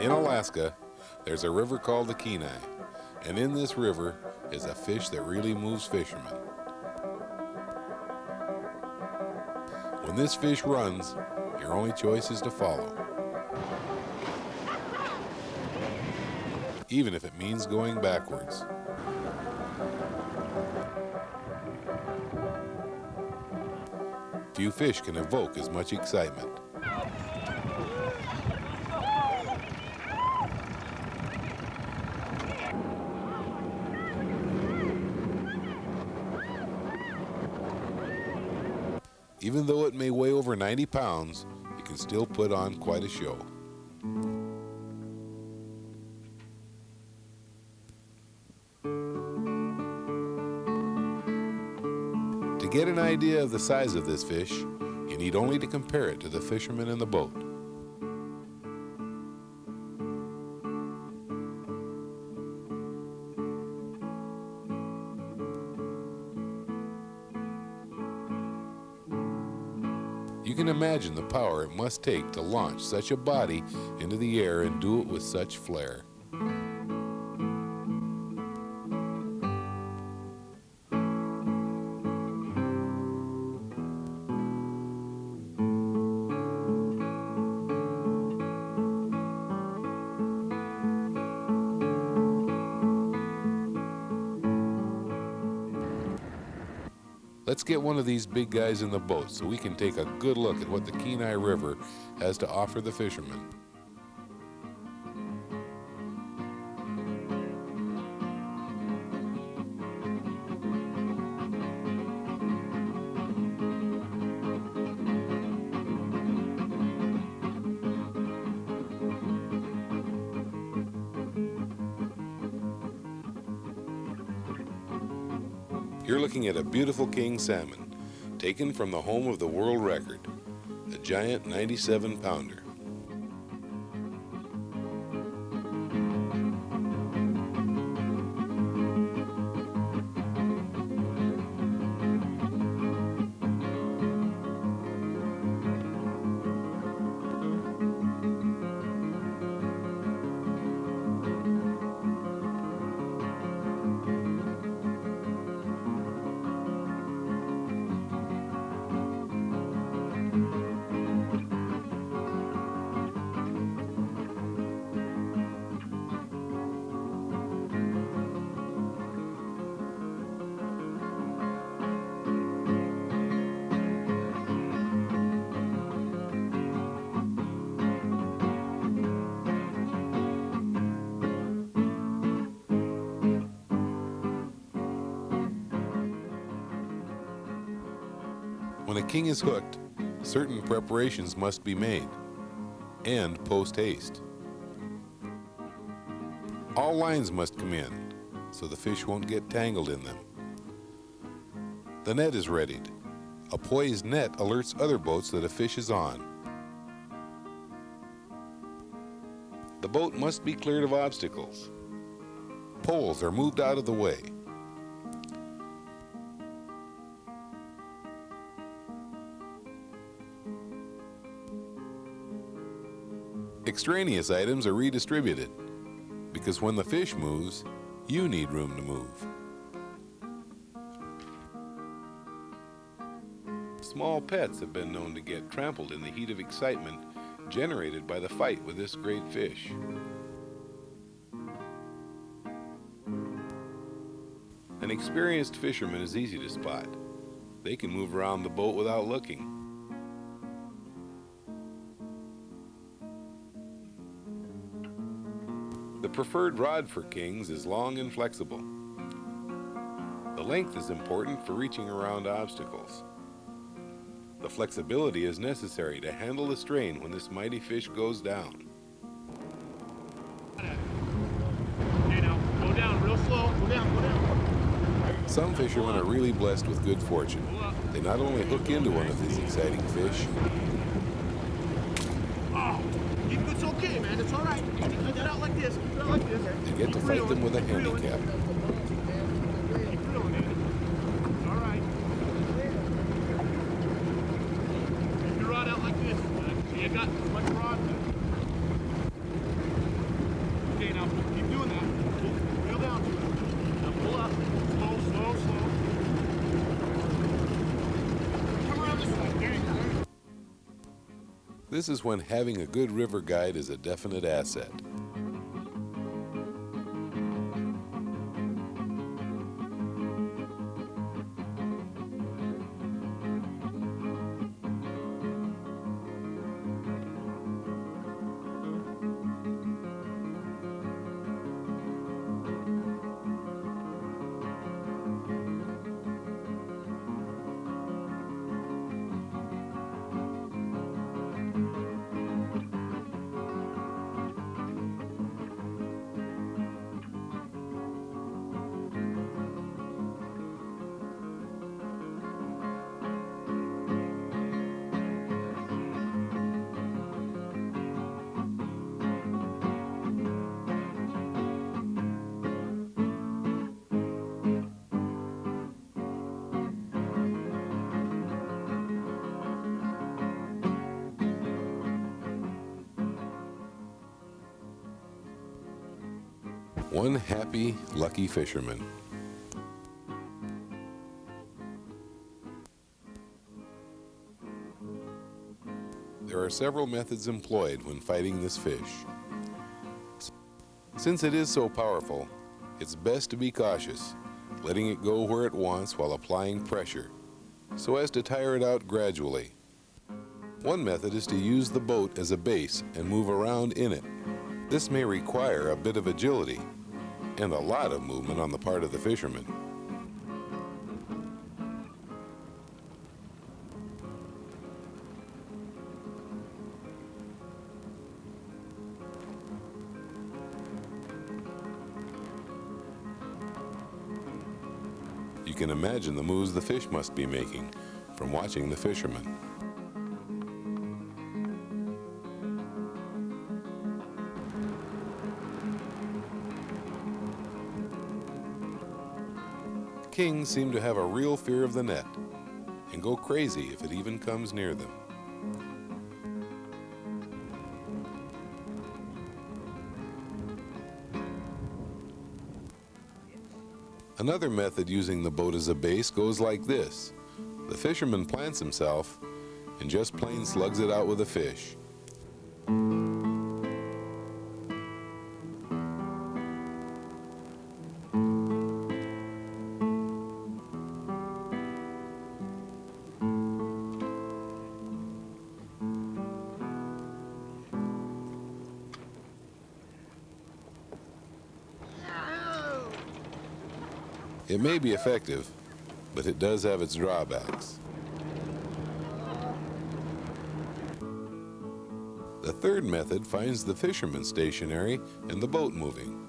In Alaska, there's a river called the Kenai, and in this river is a fish that really moves fishermen. When this fish runs, your only choice is to follow, even if it means going backwards. Few fish can evoke as much excitement. Even though it may weigh over 90 pounds, it can still put on quite a show. To get an idea of the size of this fish, you need only to compare it to the fisherman in the boat. You can imagine the power it must take to launch such a body into the air and do it with such flair. Let's get one of these big guys in the boat so we can take a good look at what the Kenai River has to offer the fishermen. You're looking at a beautiful king salmon, taken from the home of the world record, a giant 97-pounder. When a king is hooked, certain preparations must be made, and post-haste. All lines must come in, so the fish won't get tangled in them. The net is readied. A poised net alerts other boats that a fish is on. The boat must be cleared of obstacles. Poles are moved out of the way. Extraneous items are redistributed, because when the fish moves, you need room to move. Small pets have been known to get trampled in the heat of excitement generated by the fight with this great fish. An experienced fisherman is easy to spot. They can move around the boat without looking. The preferred rod for kings is long and flexible. The length is important for reaching around obstacles. The flexibility is necessary to handle the strain when this mighty fish goes down. Okay, now go down real slow. Go down, go down. Some fishermen are really blessed with good fortune. They not only hook into one of these exciting fish, It's okay, man. It's all right. Keep it out like this. Keep it out like this. they get to fight them with a handicap. Keep reeling, man. It's all right. Keep your rod out like this. So you got as much rod. This is when having a good river guide is a definite asset. One happy, lucky fisherman. There are several methods employed when fighting this fish. Since it is so powerful, it's best to be cautious, letting it go where it wants while applying pressure, so as to tire it out gradually. One method is to use the boat as a base and move around in it. This may require a bit of agility and a lot of movement on the part of the fisherman. You can imagine the moves the fish must be making from watching the fisherman. Kings seem to have a real fear of the net and go crazy if it even comes near them. Another method using the boat as a base goes like this. The fisherman plants himself and just plain slugs it out with a fish. It may be effective, but it does have its drawbacks. The third method finds the fisherman stationary and the boat moving.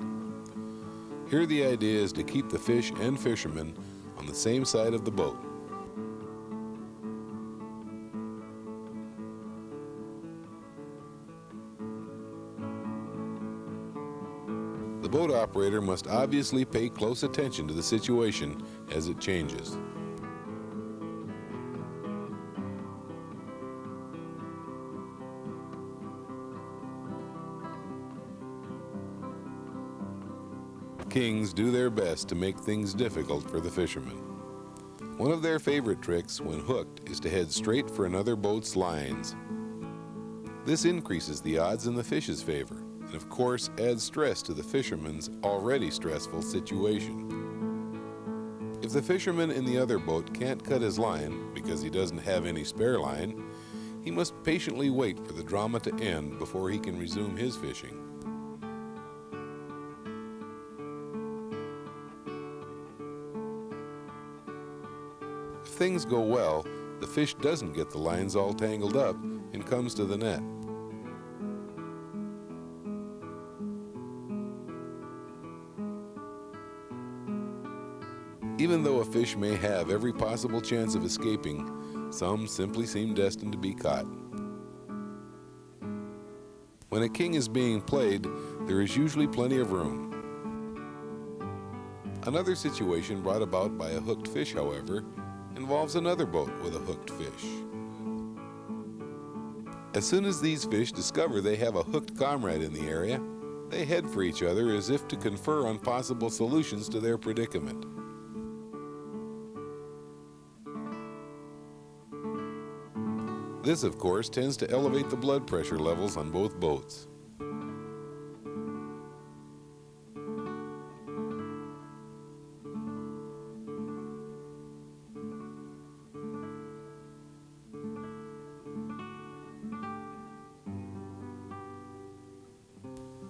Here the idea is to keep the fish and fisherman on the same side of the boat. The boat operator must obviously pay close attention to the situation as it changes. Kings do their best to make things difficult for the fishermen. One of their favorite tricks when hooked is to head straight for another boat's lines. This increases the odds in the fish's favor, and of course adds stress to the fisherman's already stressful situation. If the fisherman in the other boat can't cut his line because he doesn't have any spare line, he must patiently wait for the drama to end before he can resume his fishing. If things go well, the fish doesn't get the lines all tangled up and comes to the net. Even though a fish may have every possible chance of escaping, some simply seem destined to be caught. When a king is being played, there is usually plenty of room. Another situation brought about by a hooked fish, however, involves another boat with a hooked fish. As soon as these fish discover they have a hooked comrade in the area, they head for each other as if to confer on possible solutions to their predicament. This, of course, tends to elevate the blood pressure levels on both boats.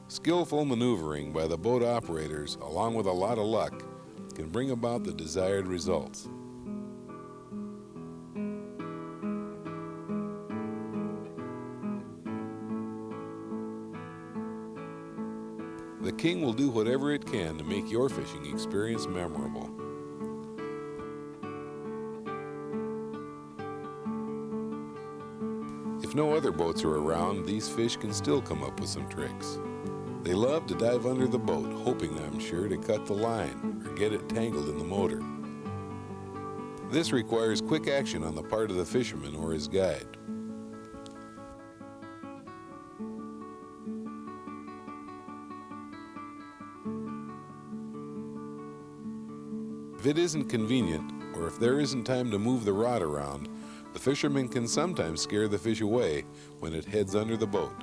Skillful maneuvering by the boat operators, along with a lot of luck, can bring about the desired results. The King will do whatever it can to make your fishing experience memorable. If no other boats are around, these fish can still come up with some tricks. They love to dive under the boat, hoping, I'm sure, to cut the line or get it tangled in the motor. This requires quick action on the part of the fisherman or his guide. If it isn't convenient, or if there isn't time to move the rod around, the fisherman can sometimes scare the fish away when it heads under the boat.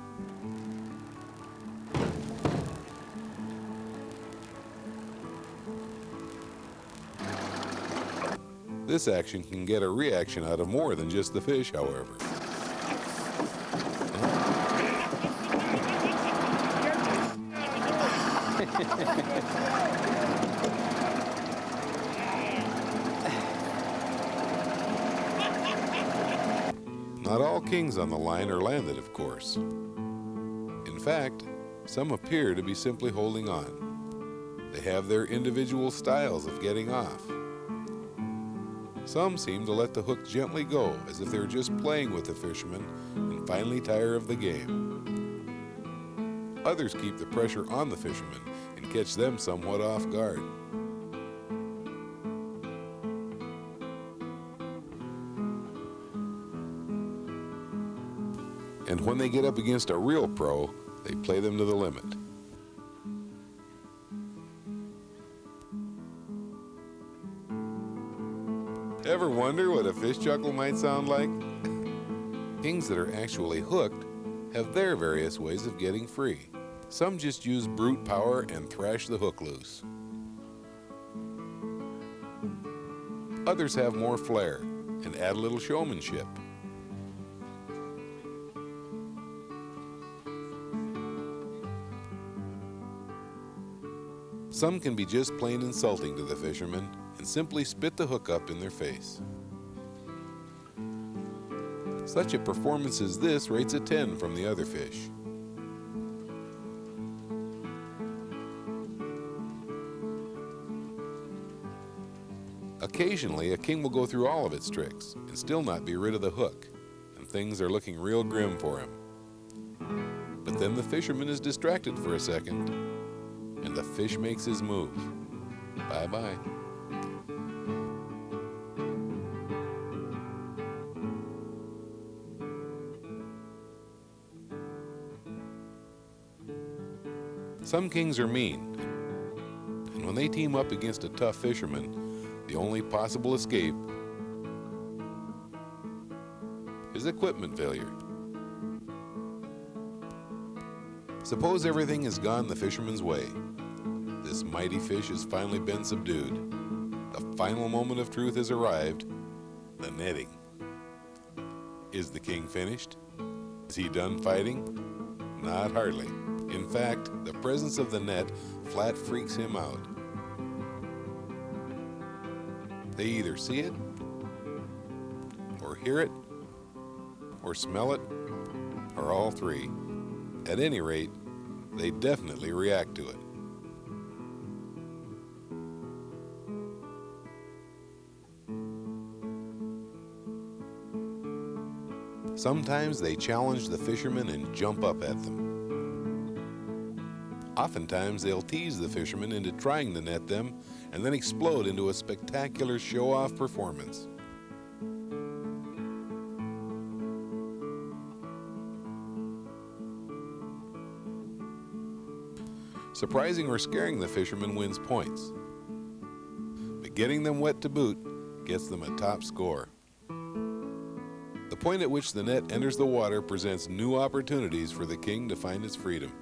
This action can get a reaction out of more than just the fish, however. Not all kings on the line are landed, of course. In fact, some appear to be simply holding on. They have their individual styles of getting off. Some seem to let the hook gently go, as if they're just playing with the fisherman and finally tire of the game. Others keep the pressure on the fisherman and catch them somewhat off guard. And when they get up against a real pro, they play them to the limit. Ever wonder what a fish chuckle might sound like? Kings that are actually hooked have their various ways of getting free. Some just use brute power and thrash the hook loose. Others have more flair and add a little showmanship. Some can be just plain insulting to the fishermen and simply spit the hook up in their face. Such a performance as this rates a 10 from the other fish. Occasionally, a king will go through all of its tricks and still not be rid of the hook, and things are looking real grim for him. But then the fisherman is distracted for a second, and the fish makes his move. Bye-bye. Some kings are mean, and when they team up against a tough fisherman, the only possible escape is equipment failure. Suppose everything has gone the fisherman's way. This mighty fish has finally been subdued. The final moment of truth has arrived, the netting. Is the king finished? Is he done fighting? Not hardly. In fact, the presence of the net flat freaks him out. They either see it, or hear it, or smell it, or all three. At any rate, they definitely react to it. Sometimes they challenge the fishermen and jump up at them. Oftentimes they'll tease the fishermen into trying to net them and then explode into a spectacular show-off performance. Surprising or scaring the fishermen wins points, but getting them wet to boot gets them a top score. The point at which the net enters the water presents new opportunities for the king to find his freedom.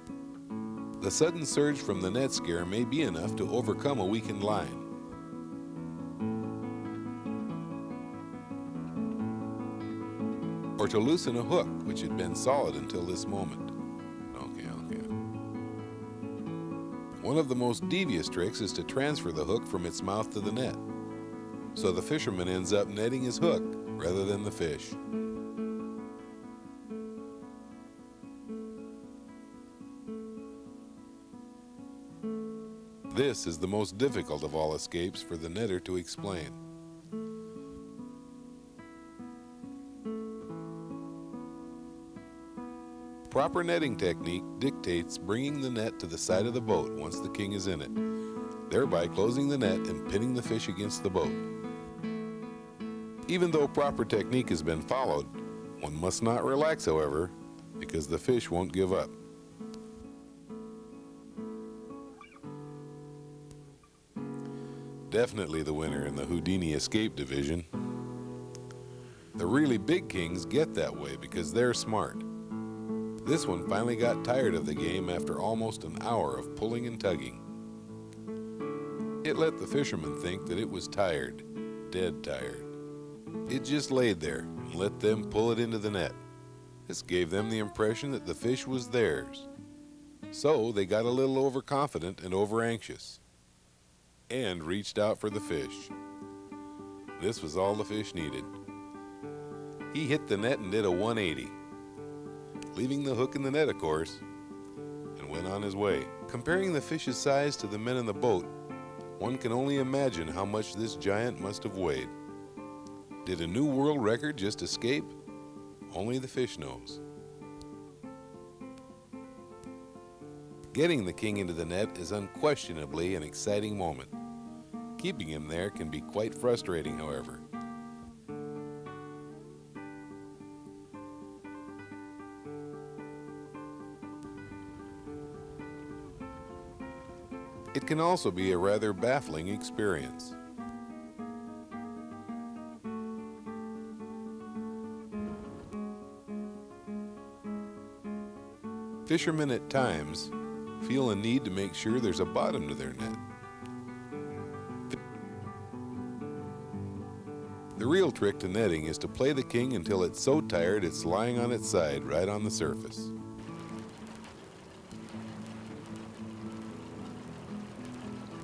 The sudden surge from the net scare may be enough to overcome a weakened line. Or to loosen a hook which had been solid until this moment. Okay. One of the most devious tricks is to transfer the hook from its mouth to the net, so the fisherman ends up netting his hook rather than the fish. This is the most difficult of all escapes for the netter to explain. Proper netting technique dictates bringing the net to the side of the boat once the king is in it, thereby closing the net and pinning the fish against the boat. Even though proper technique has been followed, one must not relax, however, because the fish won't give up. Definitely the winner in the Houdini escape division. The really big kings get that way because they're smart. This one finally got tired of the game after almost an hour of pulling and tugging. It let the fishermen think that it was tired, dead tired. It just laid there and let them pull it into the net. This gave them the impression that the fish was theirs. So they got a little overconfident and overanxious, and reached out for the fish. This was all the fish needed. He hit the net and did a 180, leaving the hook in the net, of course, and went on his way. Comparing the fish's size to the men in the boat, one can only imagine how much this giant must have weighed. Did a new world record just escape? Only the fish knows. Getting the king into the net is unquestionably an exciting moment. Keeping him there can be quite frustrating, however. It can also be a rather baffling experience. Fishermen at times feel a need to make sure there's a bottom to their net. The real trick to netting is to play the king until it's so tired it's lying on its side right on the surface.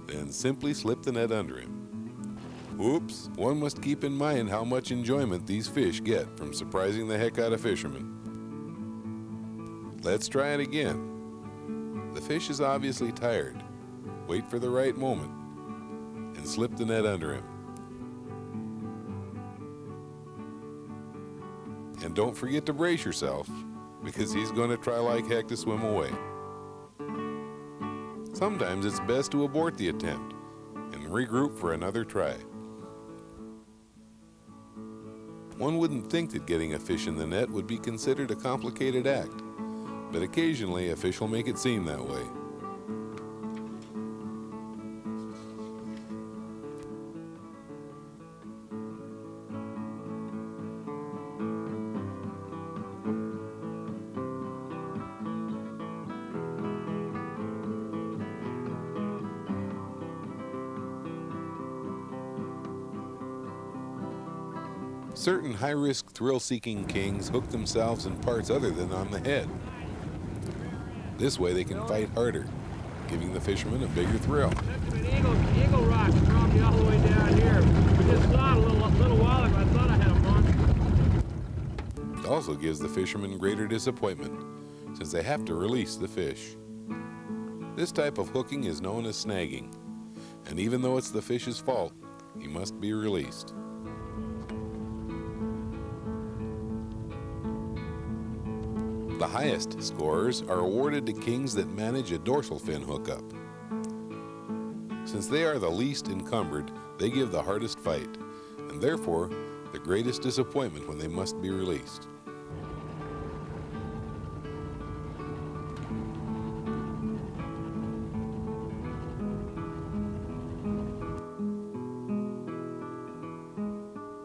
Then simply slip the net under him. Oops, one must keep in mind how much enjoyment these fish get from surprising the heck out of fishermen. Let's try it again. The fish is obviously tired. Wait for the right moment and slip the net under him. And don't forget to brace yourself, because he's going to try like heck to swim away. Sometimes it's best to abort the attempt and regroup for another try. One wouldn't think that getting a fish in the net would be considered a complicated act, but occasionally a fish will make it seem that way. Certain high-risk, thrill-seeking kings hook themselves in parts other than on the head. This way they can fight harder, giving the fisherman a bigger thrill. Eagle rock's probably all the way down here. We just saw it a little while ago. I thought I had a monster. It also gives the fisherman greater disappointment, since they have to release the fish. This type of hooking is known as snagging, and even though it's the fish's fault, he must be released. The highest scorers are awarded to kings that manage a dorsal fin hookup. Since they are the least encumbered, they give the hardest fight, and therefore the greatest disappointment when they must be released.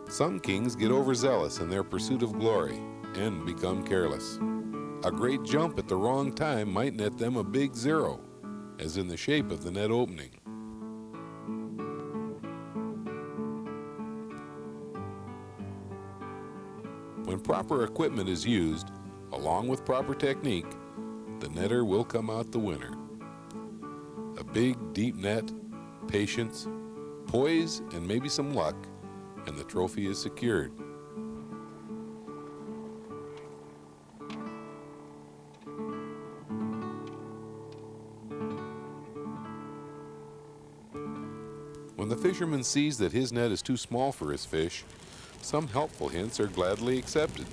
Some kings get overzealous in their pursuit of glory and become careless. A great jump at the wrong time might net them a big zero, as in the shape of the net opening. When proper equipment is used, along with proper technique, the netter will come out the winner. A big, deep net, patience, poise, and maybe some luck, and the trophy is secured. When the fisherman sees that his net is too small for his fish, some helpful hints are gladly accepted.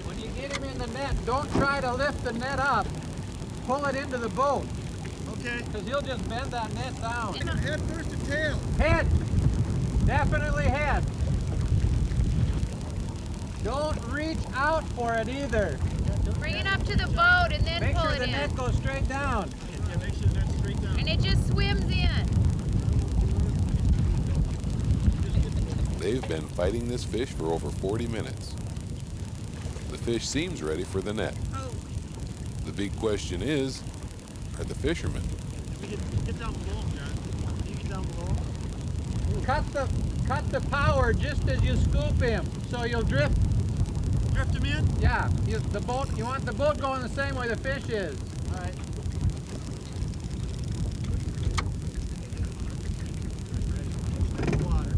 When you get him in the net, don't try to lift the net up. Pull it into the boat. Okay. Because he'll just bend that net down. Head first to tail. Head! Definitely head. Don't reach out for it either. Bring it up to the boat and then Make pull sure it the in. net goes straight down. Yeah, make sure that's straight down. And it just swims in. They've been fighting this fish for over 40 minutes. The fish seems ready for the net. The big question is, are the fishermen? Get down below, John. Can you get down below? Cut the power just as you scoop him, so you'll drift. Drift him in? Yeah, you want the boat going the same way the fish is. All right. Water.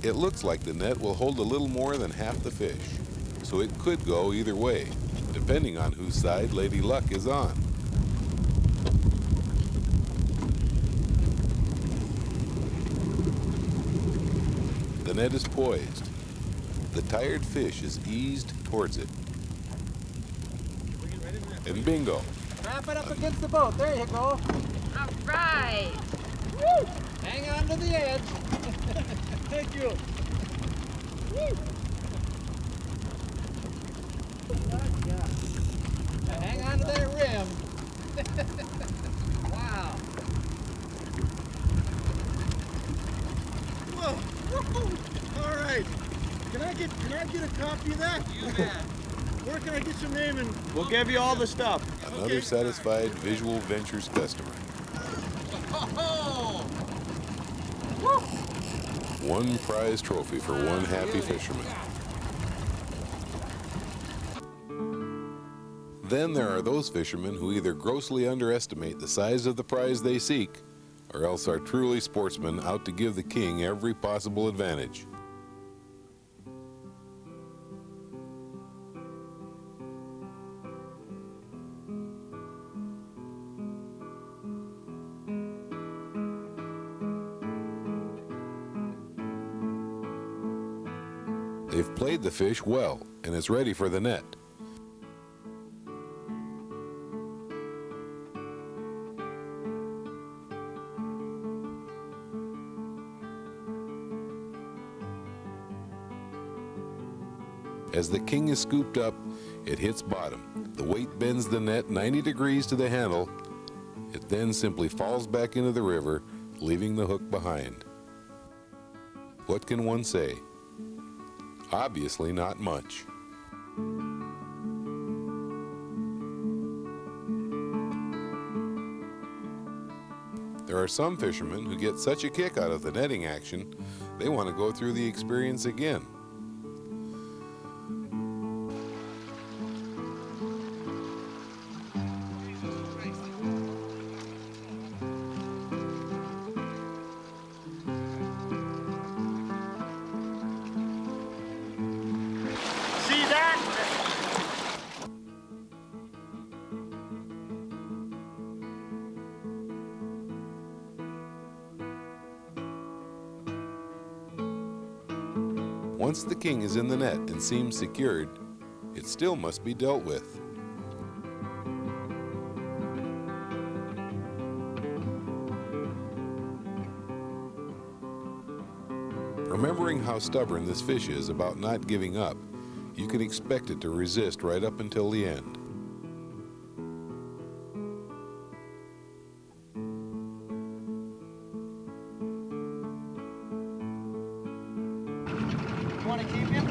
It looks like the net will hold a little more than half the fish, so it could go either way, depending on whose side Lady Luck is on. The net is poised. The tired fish is eased towards it. And bingo! Wrap it up against the boat. There you go. All right. Woo! Hang on to the edge. Thank you. Woo! Now hang on to that rim. Wow. Whoa. Whoa. All right. Can I get a copy of that? You bet. Where can I get your name and We'll give you all the stuff. Another Okay. satisfied Visual Ventures customer. Oh! One prize trophy for one happy fisherman. Then there are those fishermen who either grossly underestimate the size of the prize they seek, or else are truly sportsmen out to give the king every possible advantage. They've played the fish well and is ready for the net. As the king is scooped up, it hits bottom. The weight bends the net 90 degrees to the handle. It then simply falls back into the river, leaving the hook behind. What can one say? Obviously not much. There are some fishermen who get such a kick out of the netting action, they want to go through the experience again. see that? Once the king is in the net and seems secured, it still must be dealt with. Remembering how stubborn this fish is about not giving up, you can expect it to resist right up until the end. want to keep him?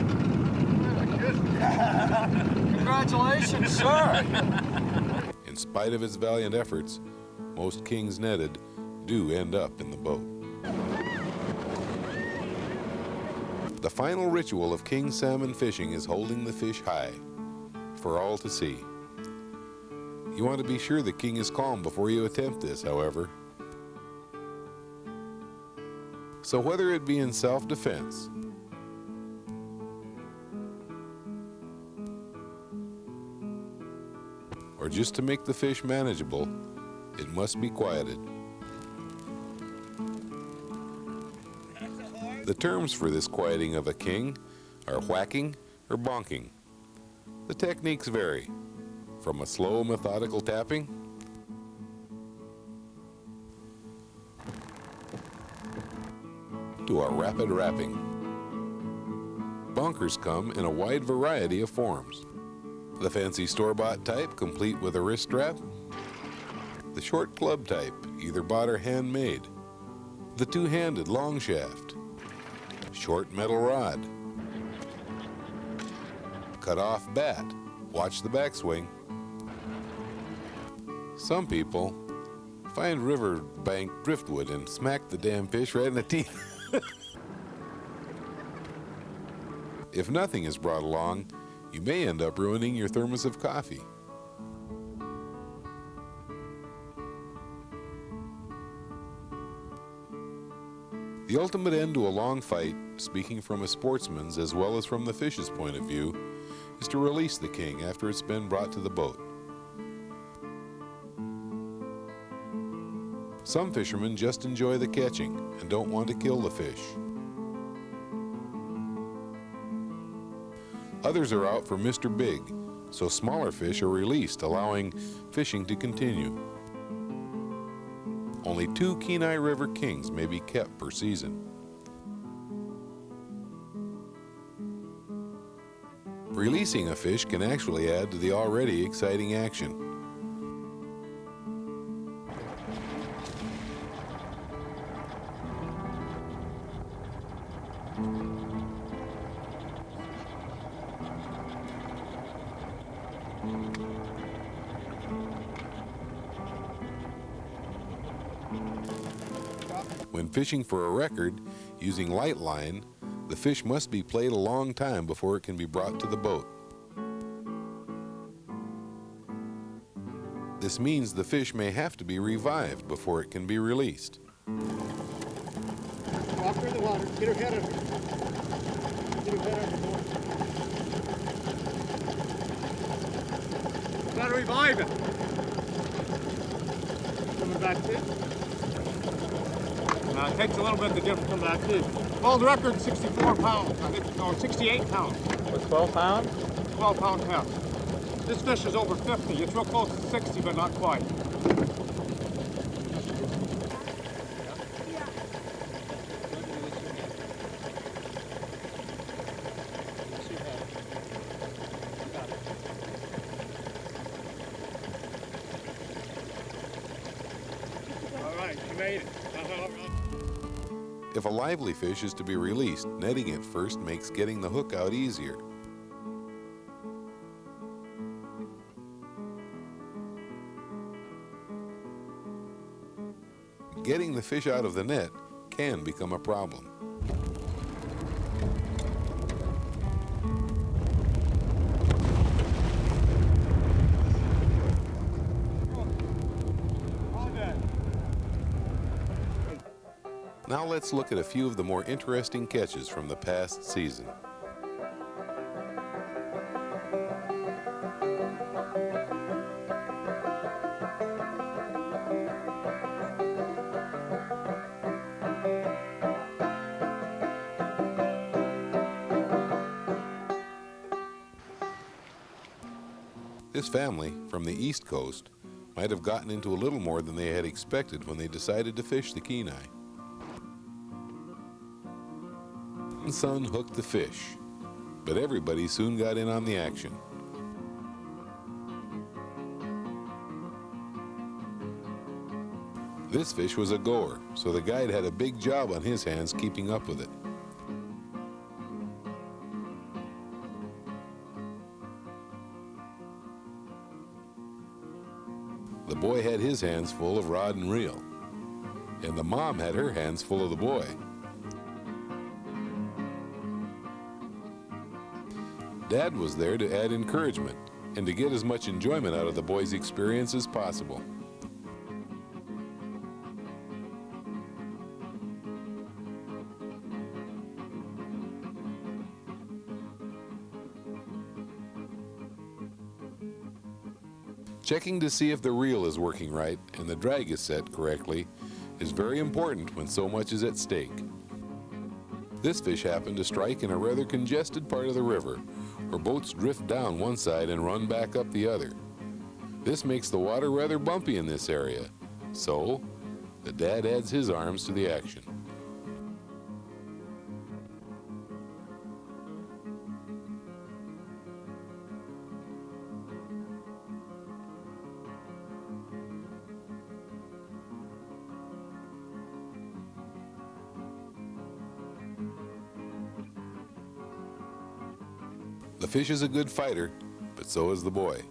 Congratulations, sir. In spite of his valiant efforts, most kings netted do end up in the boat. The final ritual of king salmon fishing is holding the fish high for all to see. You want to be sure the king is calm before you attempt this, however. So whether it be in self-defense or just to make the fish manageable, it must be quieted. The terms for this quieting of a king are whacking or bonking. The techniques vary, from a slow, methodical tapping to a rapid rapping. Bonkers come in a wide variety of forms. The fancy store-bought type, complete with a wrist strap. The short club type, either bought or handmade. The two-handed long shaft. Short metal rod. Cut-off bat. Watch the backswing. Some people find riverbank driftwood and smack the damn fish right in the teeth. If nothing is brought along, you may end up ruining your thermos of coffee. The ultimate end to a long fight, speaking from a sportsman's as well as from the fish's point of view, is to release the king after it's been brought to the boat. Some fishermen just enjoy the catching and don't want to kill the fish. Others are out for Mr. Big, so smaller fish are released, allowing fishing to continue. Only 2 Kenai River kings may be kept per season. Releasing a fish can actually add to the already exciting action. When fishing for a record, using light line, the fish must be played a long time before it can be brought to the boat. This means the fish may have to be revived before it can be released. Walk her in the water. Get her head under. Get her head under. Gotta revive it. Coming back to. It takes a little bit to get them to come back too. World record 64 pounds. I think, no, 68 pounds. With 12 pounds? 12-pound test. This fish is over 50. It's real close to 60, but not quite. All right, you made it. If a lively fish is to be released, netting it first makes getting the hook out easier. Getting the fish out of the net can become a problem. Now let's look at a few of the more interesting catches from the past season. This family from the East Coast might have gotten into a little more than they had expected when they decided to fish the Kenai. The son hooked the fish, but everybody soon got in on the action. This fish was a goer, so the guide had a big job on his hands keeping up with it. boy had his hands full of rod and reel, and the mom had her hands full of the boy. Dad was there to add encouragement and to get as much enjoyment out of the boy's experience as possible. Checking to see if the reel is working right and the drag is set correctly is very important when so much is at stake. This fish happened to strike in a rather congested part of the river, where boats drift down one side and run back up the other. This makes the water rather bumpy in this area, so the dad adds his arms to the action. The fish is a good fighter, but so is the boy.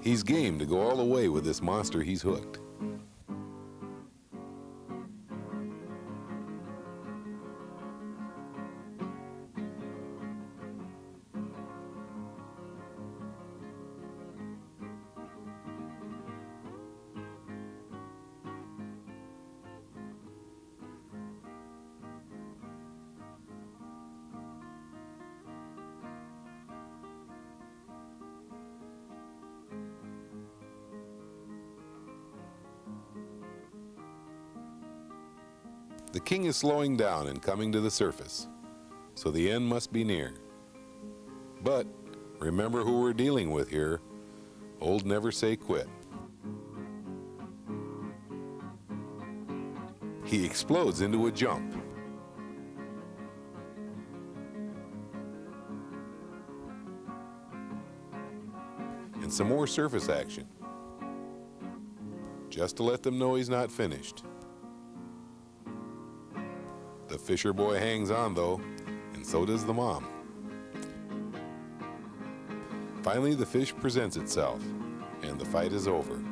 He's game to go all the way with this monster he's hooked. The king is slowing down and coming to the surface, so the end must be near. But remember who we're dealing with here. Old Never Say Quit. He explodes into a jump. And some more surface action, just to let them know he's not finished. The fisher boy hangs on though, and so does the mom. Finally, the fish presents itself, and the fight is over.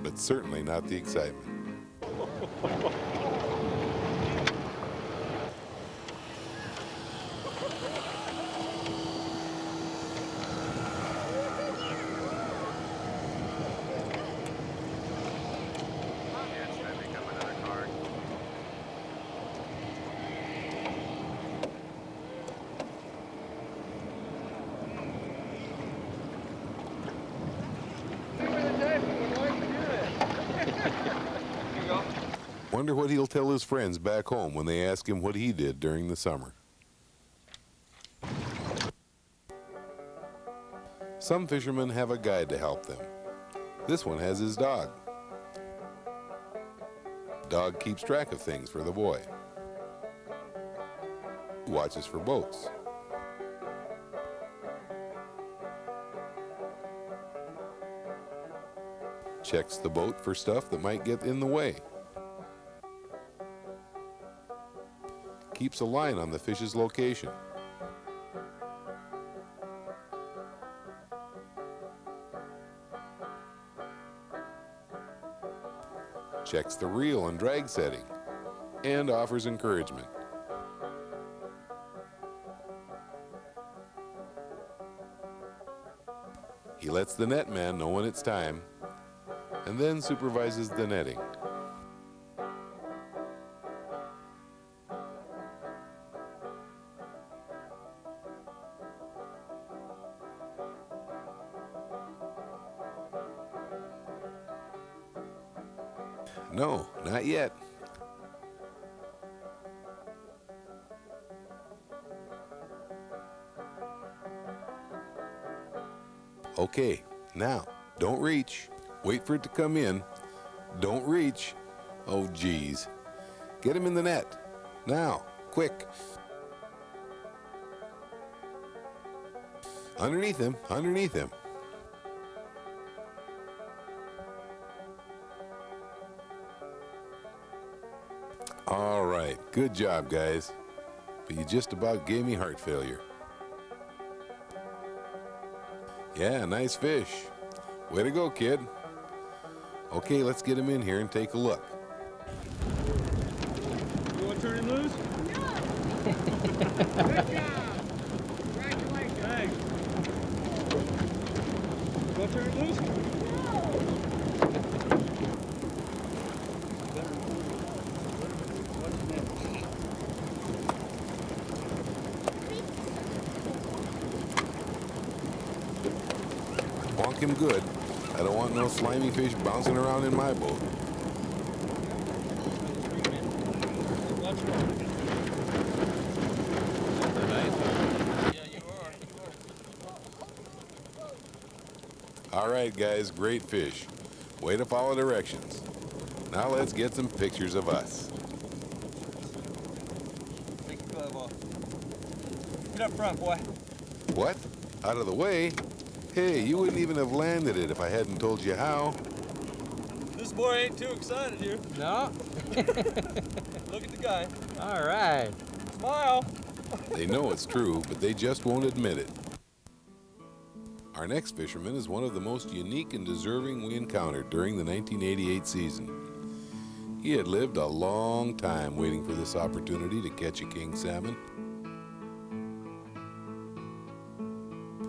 But certainly not the excitement. Wonder what he'll tell his friends back home when they ask him what he did during the summer. Some fishermen have a guide to help them. This one has his dog. Dog keeps track of things for the boy. Watches for boats. Checks the boat for stuff that might get in the way. Keeps a line on the fish's location. Checks the reel and drag setting, and offers encouragement. He lets the net man know when it's time, and then supervises the netting. No, not yet. Okay, now, don't reach. Wait for it to come in. Don't reach. Oh, geez. Get him in the net. Now, quick. Underneath him, underneath him. All right, good job, guys. But you just about gave me heart failure. Yeah, nice fish. Way to go, kid. Okay, let's get him in here and take a look. You want to turn him loose? No. Good job. Congratulations. Thanks. You want to turn him loose? Wonk him good. I don't want no slimy fish bouncing around in my boat. All right, guys, great fish. Way to follow directions. Now let's get some pictures of us. Take your glove off. Get up front, boy. What? Out of the way? Hey, you wouldn't even have landed it if I hadn't told you how. This boy ain't too excited here. No. Look at the guy. All right. Smile. They know it's true, but they just won't admit it. Our next fisherman is one of the most unique and deserving we encountered during the 1988 season. He had lived a long time waiting for this opportunity to catch a king salmon.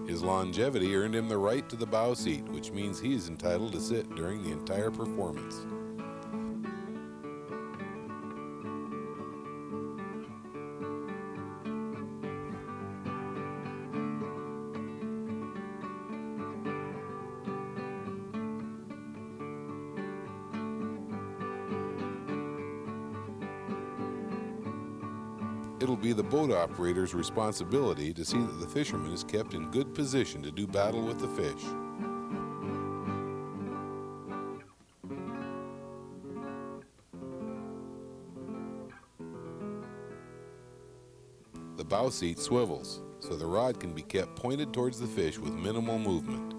His longevity earned him the right to the bow seat, which means he is entitled to sit during the entire performance. It'll be the boat operator's responsibility to see that the fisherman is kept in good position to do battle with the fish. The bow seat swivels, so the rod can be kept pointed towards the fish with minimal movement.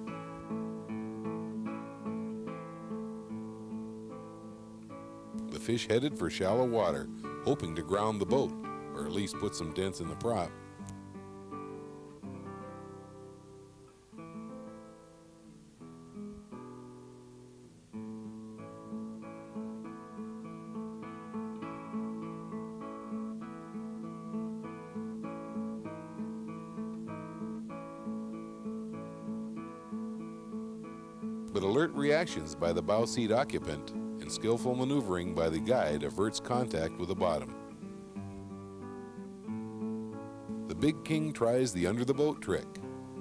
The fish headed for shallow water, hoping to ground the boat, or at least put some dents in the prop. But alert reactions by the bow seat occupant and skillful maneuvering by the guide averts contact with the bottom. The big king tries the under the boat trick,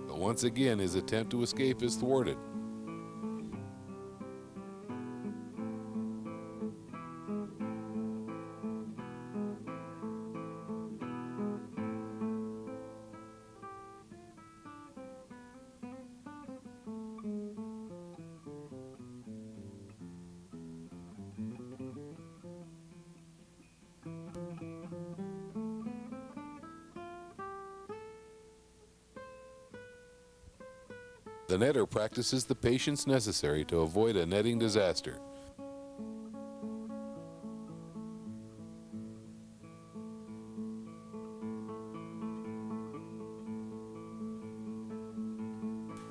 but once again his attempt to escape is thwarted. The netter practices the patience necessary to avoid a netting disaster.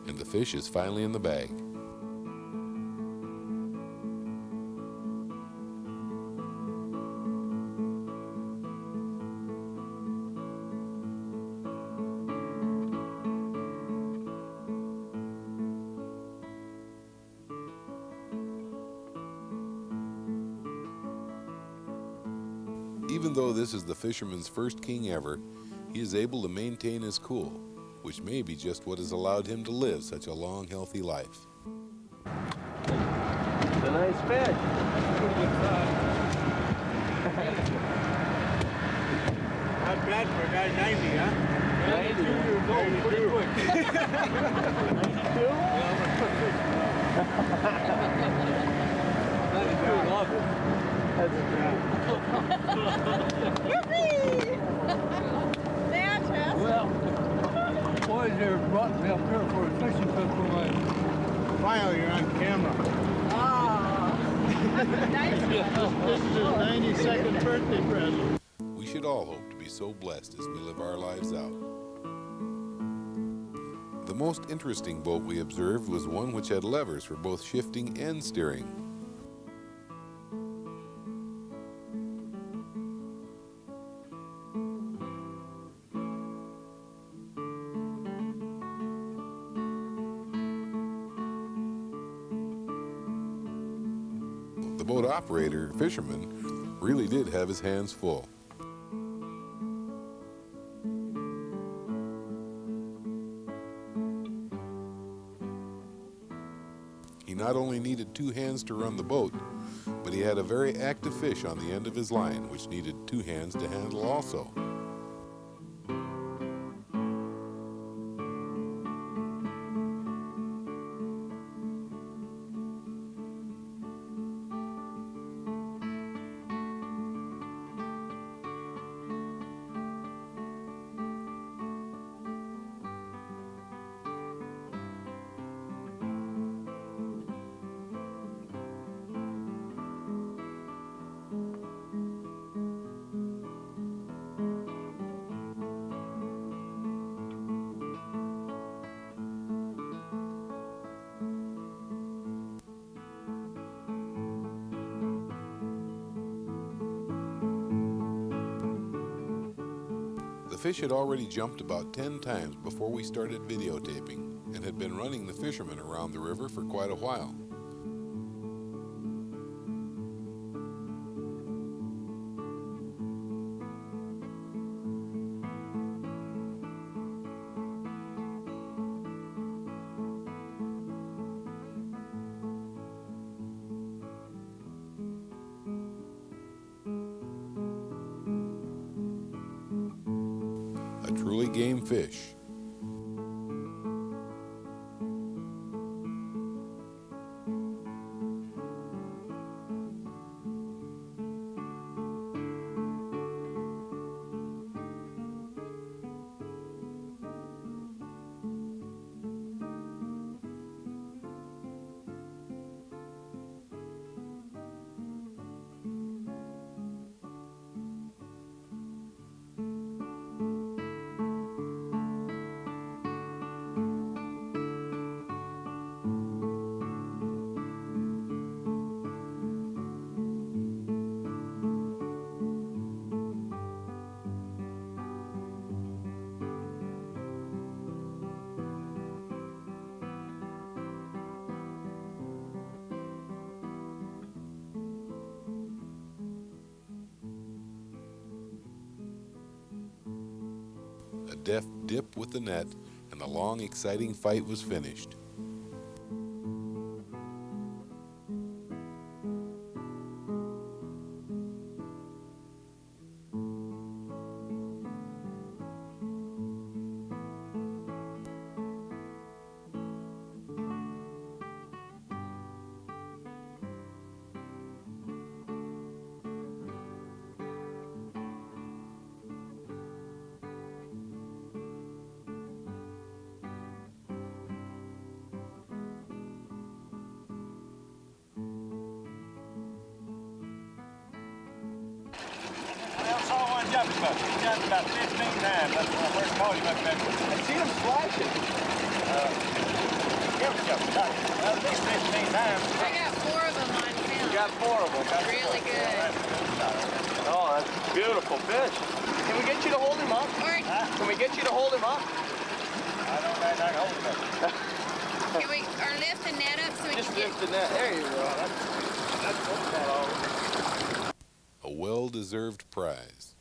And the fish is finally in the bag. Even though this is the fisherman's first king ever, he is able to maintain his cool, which may be just what has allowed him to live such a long, healthy life. It's a nice fish. Pretty good size. Not bad for a guy 90, huh? 92 years old, pretty quick. 92? Yeah, I'm a quick fish. 92 is awesome. That's well, boys there brought me up here for a fishing trip for my... Finally, you're on camera. Ah. This is his 92nd birthday present. We should all hope to be so blessed as we live our lives out. The most interesting boat we observed was one which had levers for both shifting and steering. The boat operator, fisherman, really did have his hands full. He not only needed two hands to run the boat, but he had a very active fish on the end of his line, which needed two hands to handle also. The fish had already jumped about 10 times before we started videotaping and had been running the fishermen around the river for quite a while. A truly game fish. A deft dip with the net, and the long, exciting fight was finished. I saw one jumping buck. He jumped about 15 times. That's when I first caught him up there. I seen him splashing. He was jumping about at least 15 times. I got 4 of them on film. You got 4 of them. That's Really good. Oh, that's a beautiful fish. Can we get you to hold him up? Or Can we get you to hold him up? I don't know how to hold him up. can we lift the net up so we Just can lift the net. There you go. That's all. A well-deserved prize.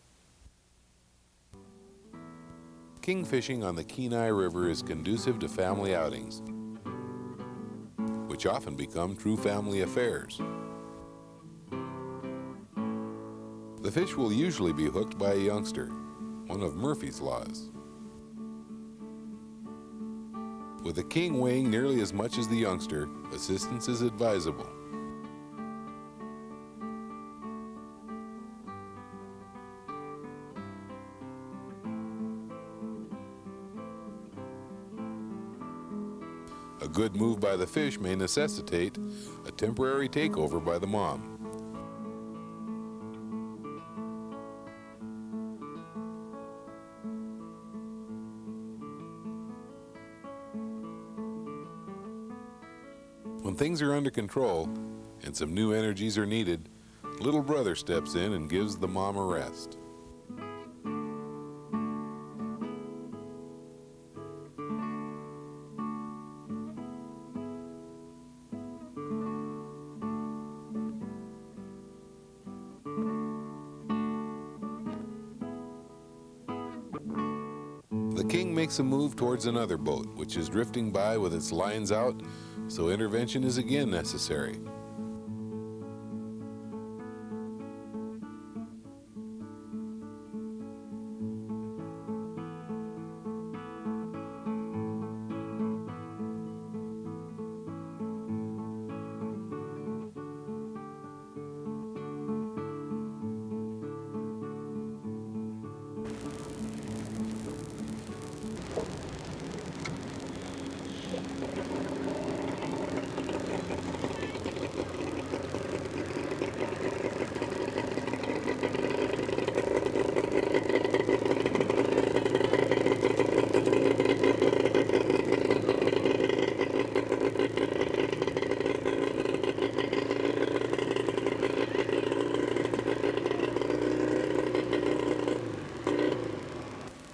King fishing on the Kenai River is conducive to family outings, which often become true family affairs. The fish will usually be hooked by a youngster, one of Murphy's laws. With the king weighing nearly as much as the youngster, assistance is advisable. A good move by the fish may necessitate a temporary takeover by the mom. When things are under control and some new energies are needed, little brother steps in and gives the mom a rest. The king makes a move towards another boat, which is drifting by with its lines out, so intervention is again necessary.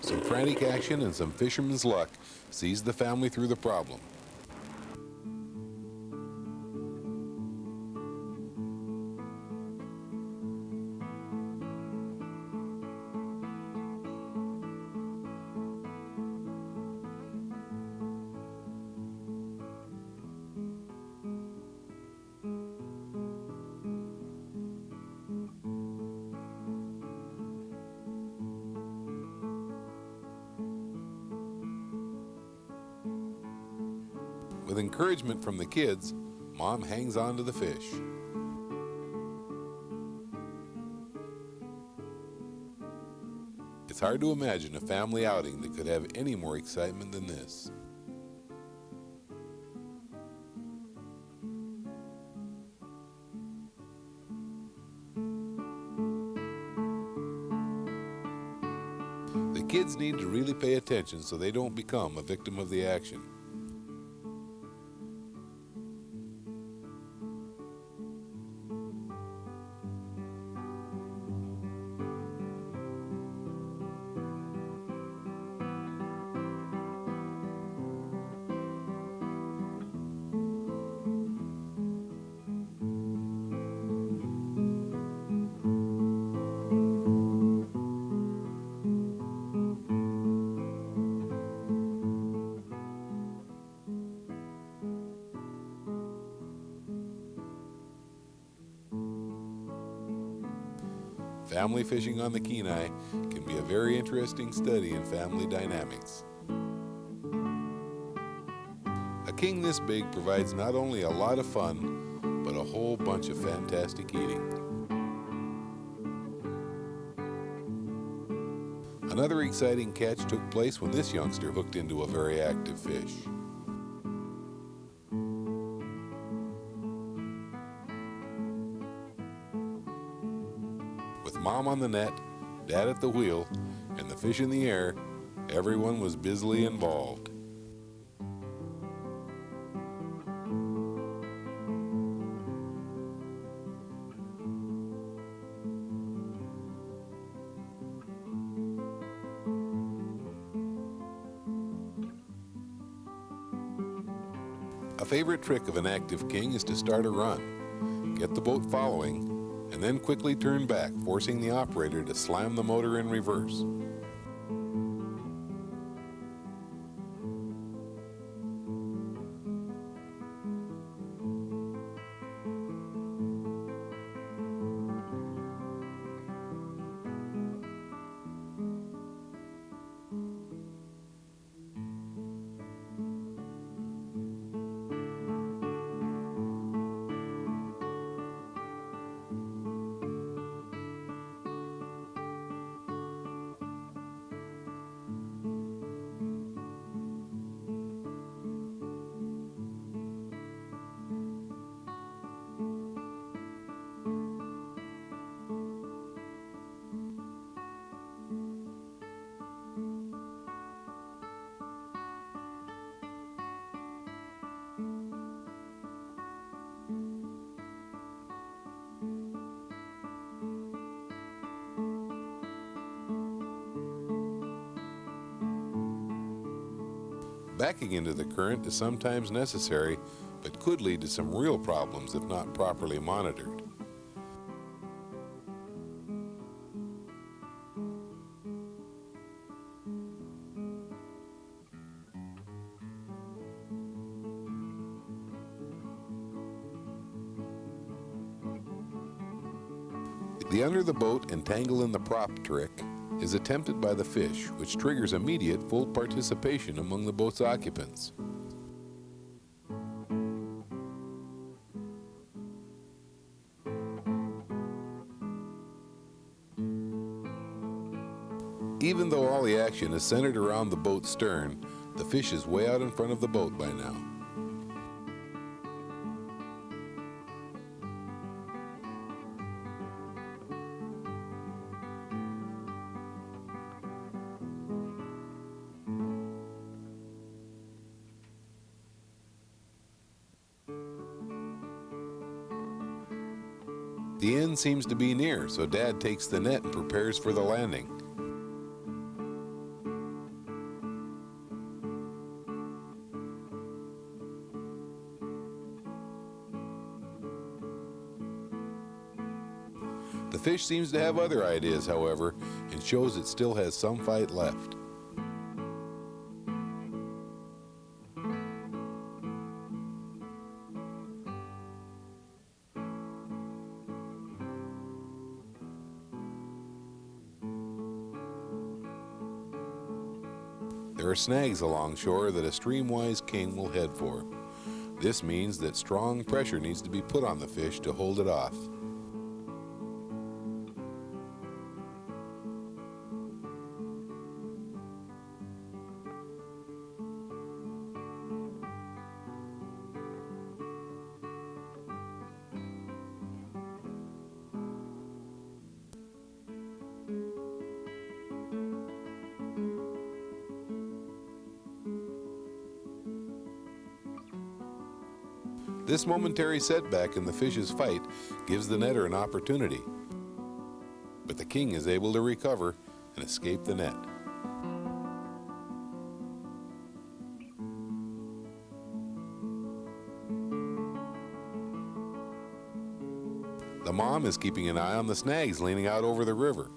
Some frantic action and some fisherman's luck sees the family through the problem. With encouragement from the kids, Mom hangs on to the fish. It's hard to imagine a family outing that could have any more excitement than this. The kids need to really pay attention so they don't become a victim of the action. Family fishing on the Kenai can be a very interesting study in family dynamics. A king this big provides not only a lot of fun, but a whole bunch of fantastic eating. Another exciting catch took place when this youngster hooked into a very active fish. With Mom on the net, Dad at the wheel, and the fish in the air, everyone was busily involved. A favorite trick of an active king is to start a run, get the boat following, and then quickly turn back, forcing the operator to slam the motor in reverse. Backing into the current is sometimes necessary, but could lead to some real problems if not properly monitored. The under the boat and tangle in the prop trick is attempted by the fish, which triggers immediate full participation among the boat's occupants. Even though all the action is centered around the boat's stern, the fish is way out in front of the boat by now. The end seems to be near, so Dad takes the net and prepares for the landing. The fish seems to have other ideas, however, and shows it still has some fight left. There are snags along shore that a stream-wise king will head for. This means that strong pressure needs to be put on the fish to hold it off. This momentary setback in the fish's fight gives the netter an opportunity, but the king is able to recover and escape the net. The mom is keeping an eye on the snags leaning out over the river.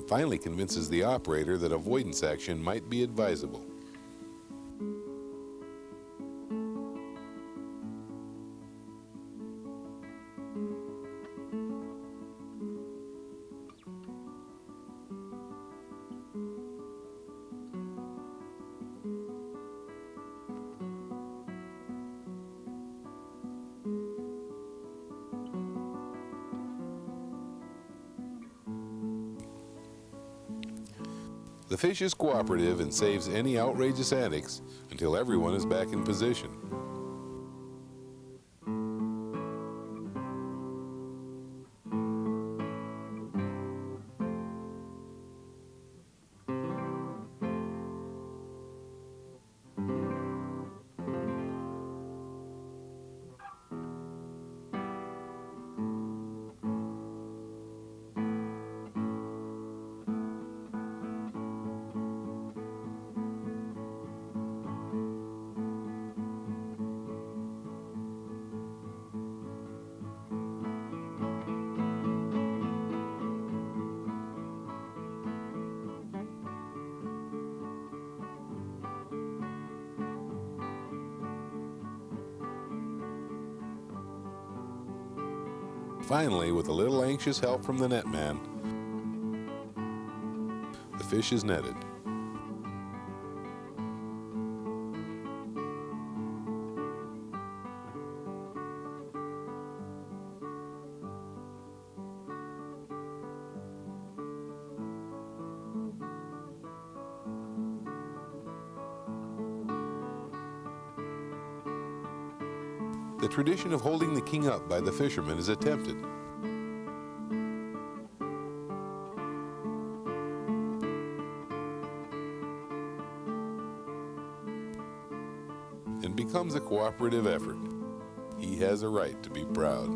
Finally convinces the operator that avoidance action might be advisable. The fish is cooperative and saves any outrageous antics until everyone is back in position. Finally, with a little anxious help from the netman, the fish is netted. The tradition of holding the king up by the fisherman is attempted. and becomes a cooperative effort. He has a right to be proud.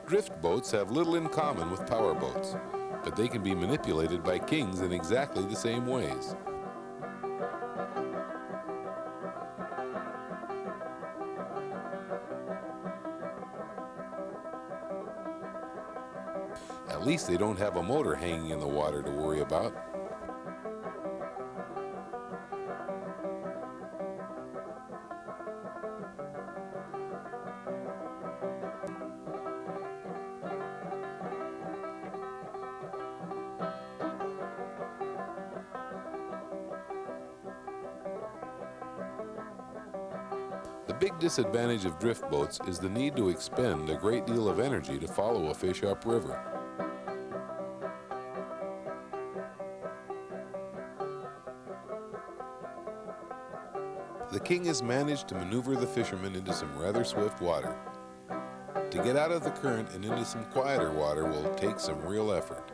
Drift boats have little in common with power boats, but they can be manipulated by kings in exactly the same ways. At least they don't have a motor hanging in the water to worry about. The big disadvantage of drift boats is the need to expend a great deal of energy to follow a fish upriver. The king has managed to maneuver the fisherman into some rather swift water. To get out of the current and into some quieter water will take some real effort.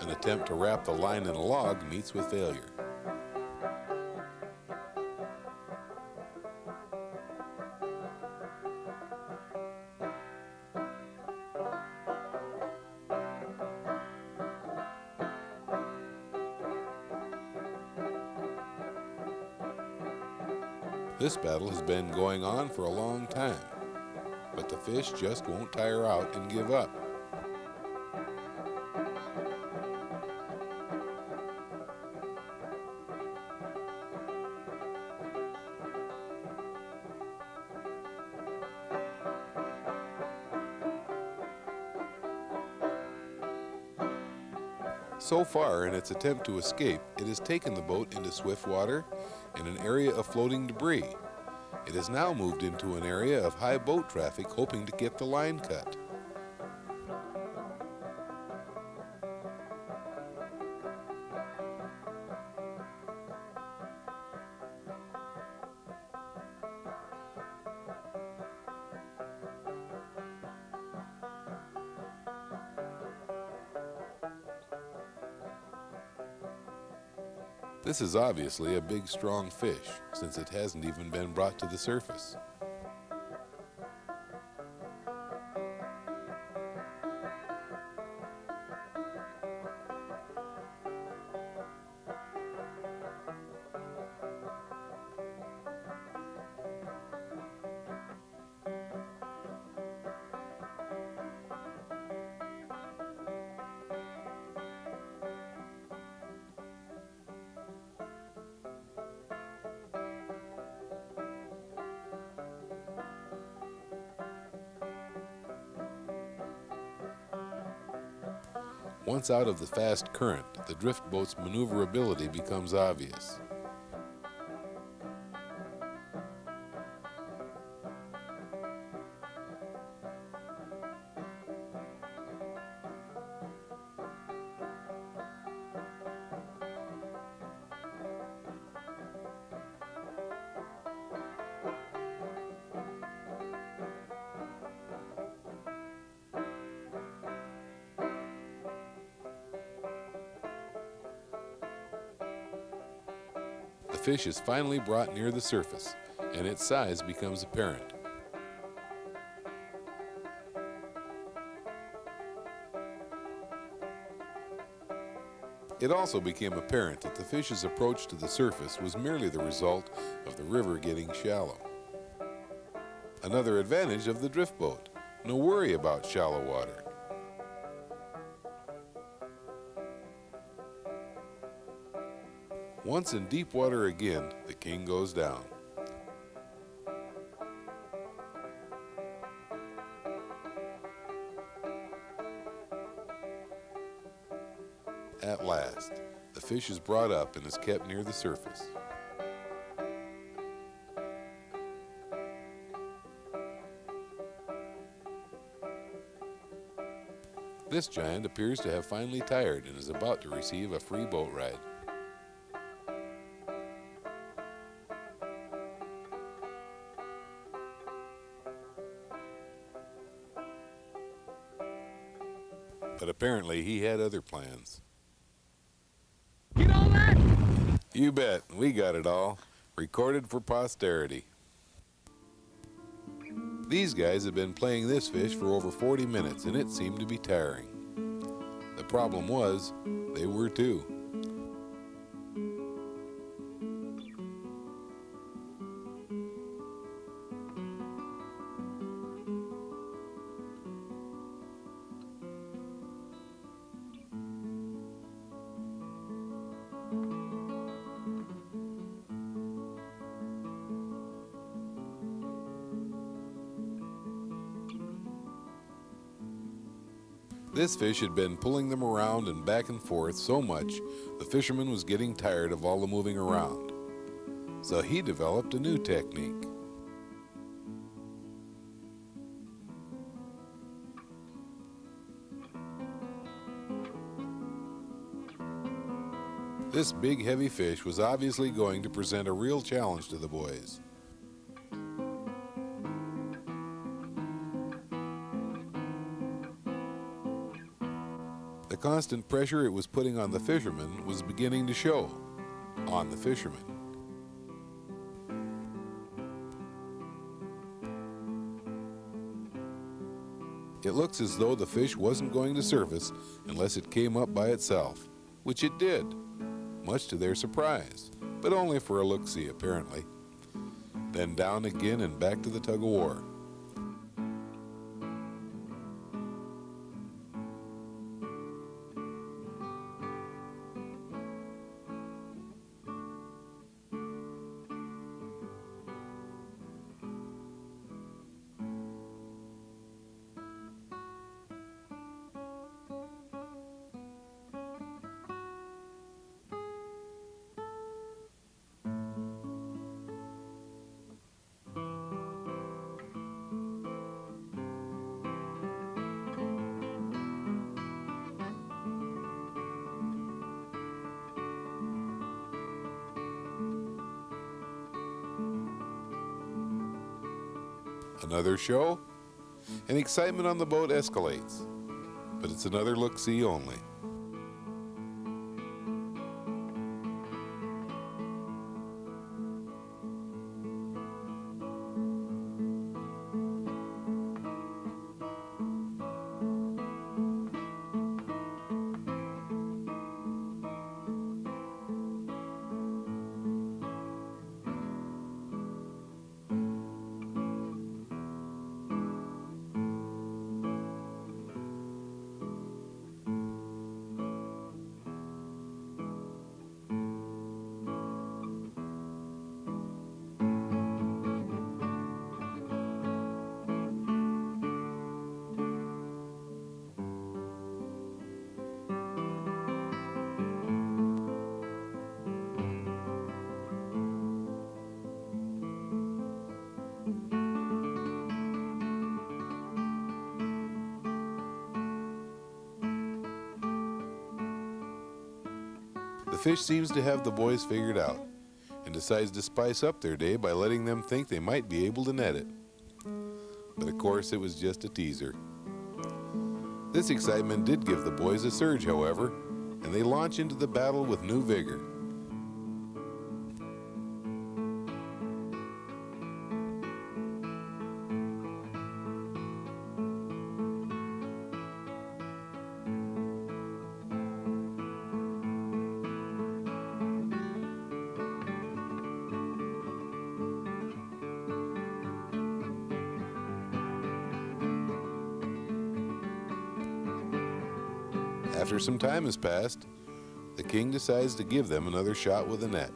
An attempt to wrap the line in a log meets with failure. This battle has been going on for a long time, but the fish just won't tire out and give up. So far, in its attempt to escape, it has taken the boat into swift water and an area of floating debris. It has now moved into an area of high boat traffic, hoping to get the line cut. This is obviously a big, strong fish, since it hasn't even been brought to the surface. Once out of the fast current, the drift boat's maneuverability becomes obvious. The fish is finally brought near the surface, and its size becomes apparent. It also became apparent that the fish's approach to the surface was merely the result of the river getting shallow. Another advantage of the drift boat, No worry about shallow water. Once in deep water again, the king goes down. At last, the fish is brought up and is kept near the surface. This giant appears to have finally tired and is about to receive a free boat ride. But apparently he had other plans. Get all that? You bet, we got it all. Recorded for posterity. These guys have been playing this fish for over 40 minutes and it seemed to be tiring. The problem was, they were too. This fish had been pulling them around and back and forth so much, the fisherman was getting tired of all the moving around. So he developed a new technique. This big heavy fish was obviously going to present a real challenge to the boys. The constant pressure it was putting on the fisherman was beginning to show on the fisherman. It looks as though the fish wasn't going to surface unless it came up by itself, which it did, much to their surprise, but only for a look-see apparently. Then down again and back to the tug-of-war. Another show, and excitement on the boat escalates, but it's another look-see only. The fish seems to have the boys figured out and decides to spice up their day by letting them think they might be able to net it. But of course it was just a teaser. This excitement did give the boys a surge, however, and they launch into the battle with new vigor. After some time has passed, the king decides to give them another shot with a net.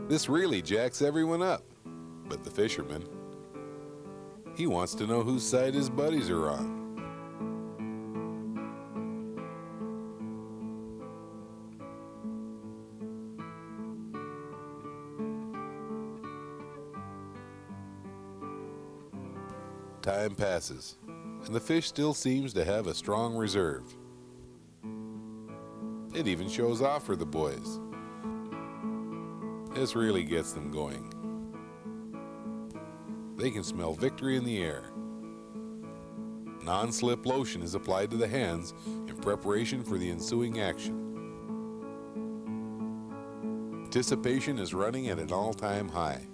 This really jacks everyone up, but the fisherman, he wants to know whose side his buddies are on. Time passes, and the fish still seems to have a strong reserve. It even shows off for the boys. This really gets them going. They can smell victory in the air. Non-slip lotion is applied to the hands in preparation for the ensuing action. Anticipation is running at an all-time high.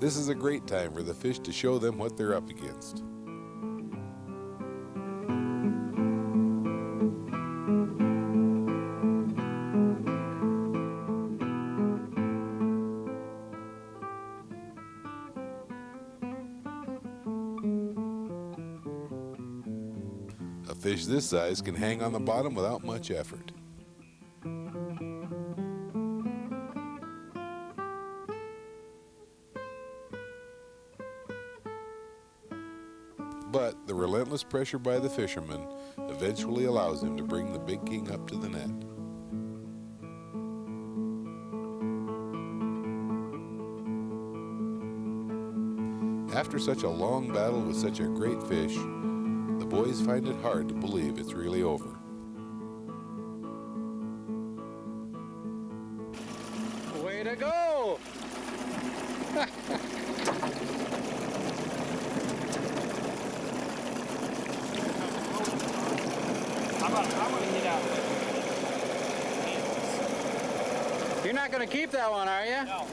This is a great time for the fish to show them what they're up against. A fish this size can hang on the bottom without much effort. But the relentless pressure by the fisherman eventually allows him to bring the big king up to the net. After such a long battle with such a great fish, the boys find it hard to believe it's really over. Way to go! I'm gonna get out. You're not gonna keep that one, are you? No.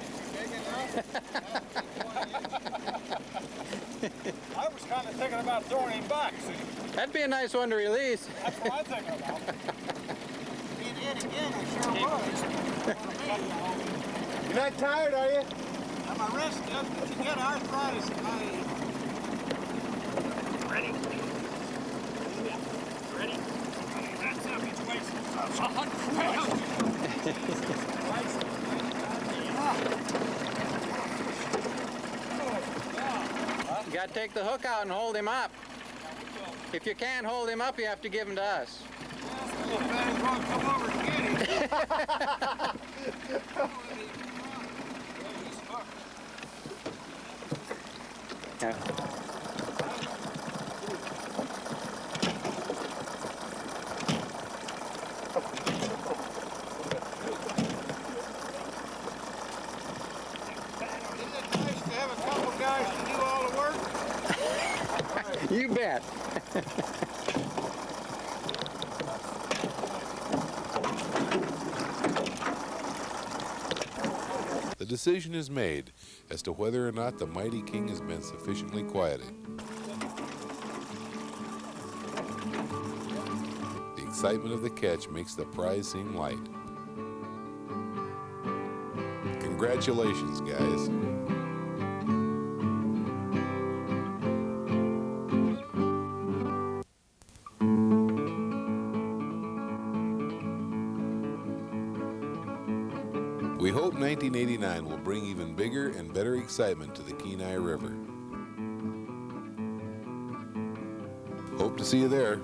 I was kind of thinking about throwing him back, see? That'd be a nice one to release. That's what I'm thinking about. He did again, it sure was. You're not tired, are you? I'm a wrist, but you get arthritis in my... Ready? Yeah. Ready? That's up, it's wasted. That's 100 pounds. You gotta take the hook out and hold him up. If you can't hold him up, you have to give him to us. Well, might as well come over and get him. Guys to do all the work? You bet. The decision is made as to whether or not the mighty king has been sufficiently quieted. The excitement of the catch makes the prize seem light. Congratulations, guys. We hope 1989 will bring even bigger and better excitement to the Kenai River. Hope to see you there.